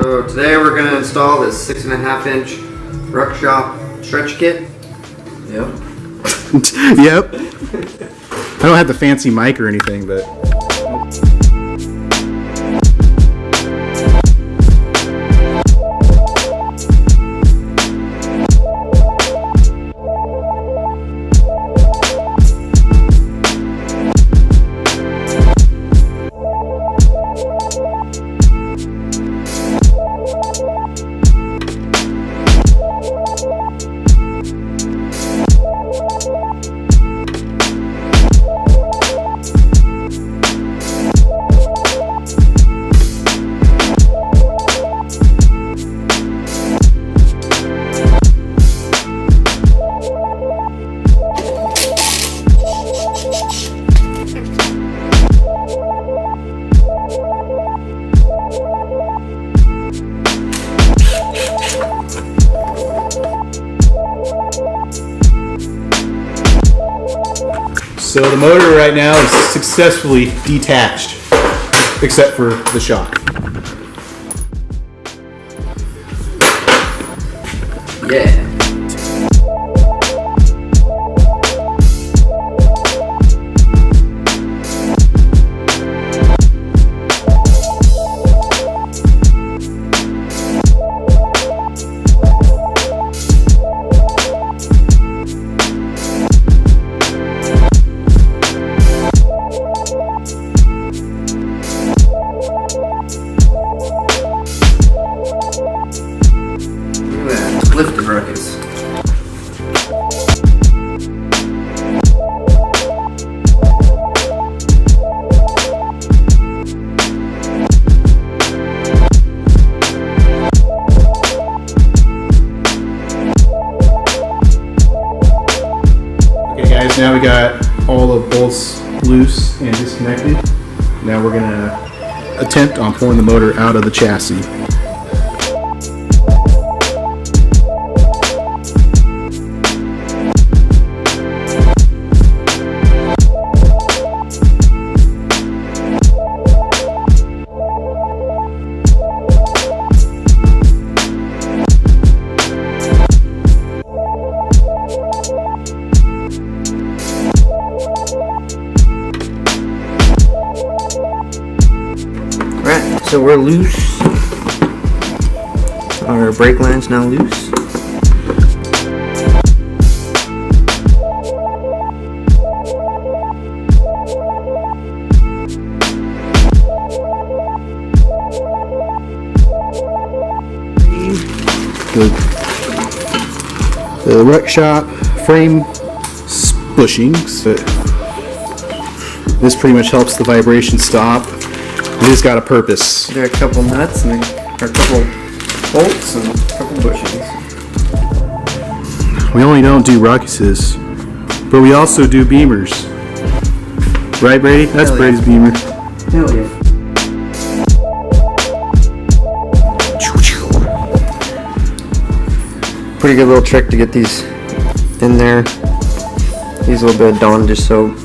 So today we're going to install this 6.5-inch ruck shop stretch kit. Yep. Yep. I don't have the fancy mic or anything, but... So the motor right now is successfully detached, except for the shock. Yeah. Lift the ruckus. Okay guys, now we got all the bolts loose and disconnected. Now we're gonna attempt on pulling the motor out of the chassis. Alright, so we're loose. Our brake line's now loose. The ruck shop frame bushings. This pretty much helps the vibration stop. It has got a purpose. There are a couple nuts and a couple bolts and a couple bushings. We only don't do ruckuses, but we also do beamers. Right, Brady? That's Hell yeah. Brady's beamer. Hell yeah. Pretty good little trick to get these in there. Use a little bit of Dawn just so